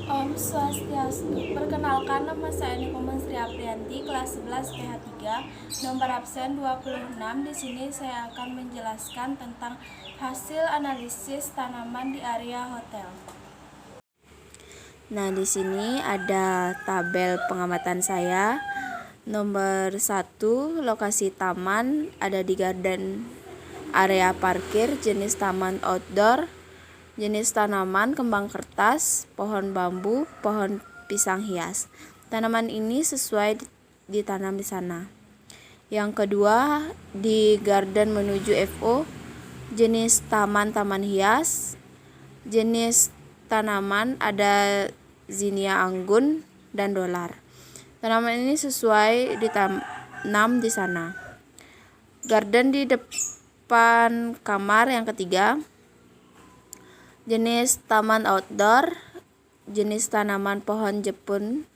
Om Swastiastu. Perkenalkan, nama saya Nikoman Sri Aprianti, kelas 11 PH3, nomor absen 26. Di sini saya akan menjelaskan tentang hasil analisis tanaman di area hotel. Nah, di sini ada tabel pengamatan saya. Nomor 1, lokasi taman ada di garden area parkir, jenis taman outdoor, jenis tanaman kembang kertas, pohon bambu, pohon pisang hias. Tanaman ini sesuai ditanam di sana. Yang kedua, di garden menuju FO, jenis taman hias, jenis tanaman ada zinnia anggun dan dolar. Tanaman ini sesuai ditanam di sana. Garden di depan kamar yang ketiga, jenis taman outdoor, jenis tanaman pohon jepun,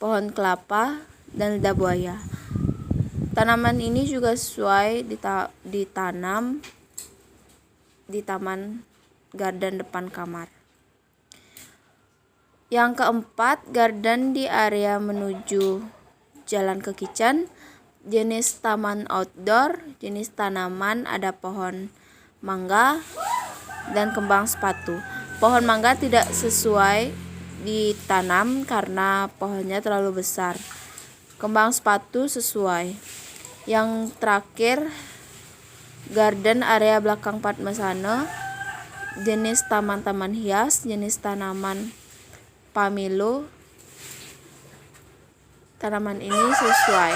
pohon kelapa, dan lidah buaya. Tanaman ini juga sesuai ditanam di taman garden depan kamar. Yang keempat, garden di area menuju jalan ke kitchen, jenis taman outdoor, jenis tanaman ada pohon mangga dan kembang sepatu. Pohon mangga tidak sesuai ditanam karena pohonnya terlalu besar. Kembang sepatu sesuai. Yang terakhir, garden area belakang Padmasana, jenis taman hias, jenis tanaman pamilo. Tanaman ini sesuai.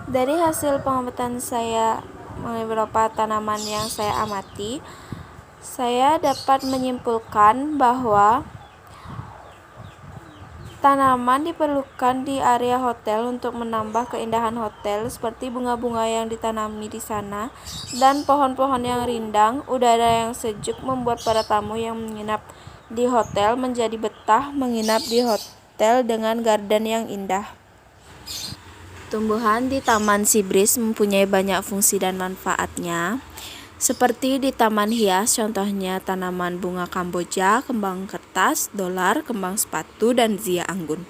Dari hasil pengamatan saya mengenai beberapa tanaman yang saya amati, saya dapat menyimpulkan bahwa tanaman diperlukan di area hotel untuk menambah keindahan hotel, seperti bunga-bunga yang ditanami di sana dan pohon-pohon yang rindang. Udara yang sejuk membuat para tamu yang menginap di hotel menjadi betah menginap di hotel dengan garden yang indah. Tumbuhan di Taman Sibris mempunyai banyak fungsi dan manfaatnya. Seperti di taman hias, contohnya tanaman bunga kamboja, kembang kertas, dolar, kembang sepatu, dan zia anggun.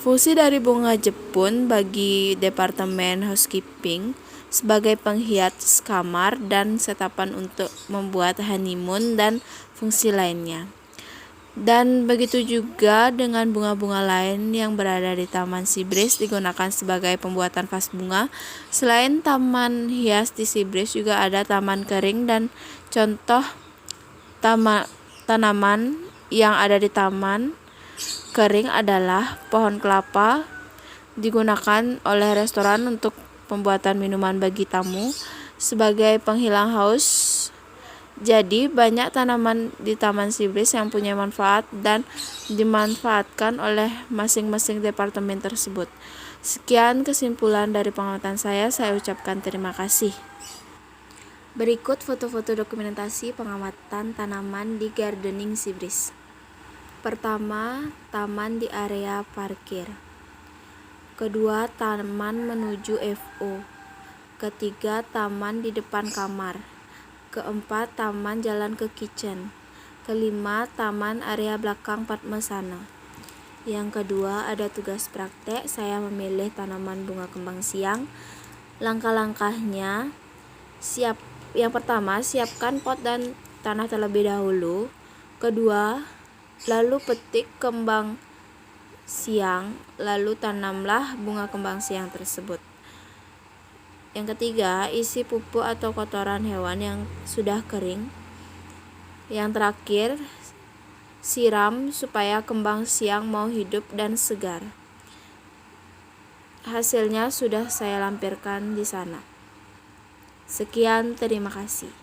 Fungsi dari bunga Jepun bagi departemen housekeeping sebagai penghias kamar dan setapan untuk membuat honeymoon dan fungsi lainnya. Dan begitu juga dengan bunga-bunga lain yang berada di Taman Sibris digunakan sebagai pembuatan vas bunga. Selain taman hias di Sibris juga ada taman kering, dan contoh tanaman yang ada di taman kering adalah pohon kelapa, digunakan oleh restoran untuk pembuatan minuman bagi tamu sebagai penghilang haus. Jadi banyak tanaman di Taman Sibris yang punya manfaat dan dimanfaatkan oleh masing-masing departemen tersebut. Sekian kesimpulan dari pengamatan saya ucapkan terima kasih. Berikut foto-foto dokumentasi pengamatan tanaman di gardening Sibris. Pertama, taman di area parkir. Kedua, taman menuju FO. Ketiga, taman di depan kamar. Keempat, taman jalan ke kitchen. Kelima, taman area belakang Padmasana. Yang kedua, ada tugas praktek. Saya memilih tanaman bunga kembang siang. Langkah-langkahnya, yang pertama, siapkan pot dan tanah terlebih dahulu. Kedua, lalu petik kembang siang, lalu tanamlah bunga kembang siang tersebut. Yang ketiga, isi pupuk atau kotoran hewan yang sudah kering. Yang terakhir, siram supaya kembang siang mau hidup dan segar. Hasilnya sudah saya lampirkan di sana. Sekian, terima kasih.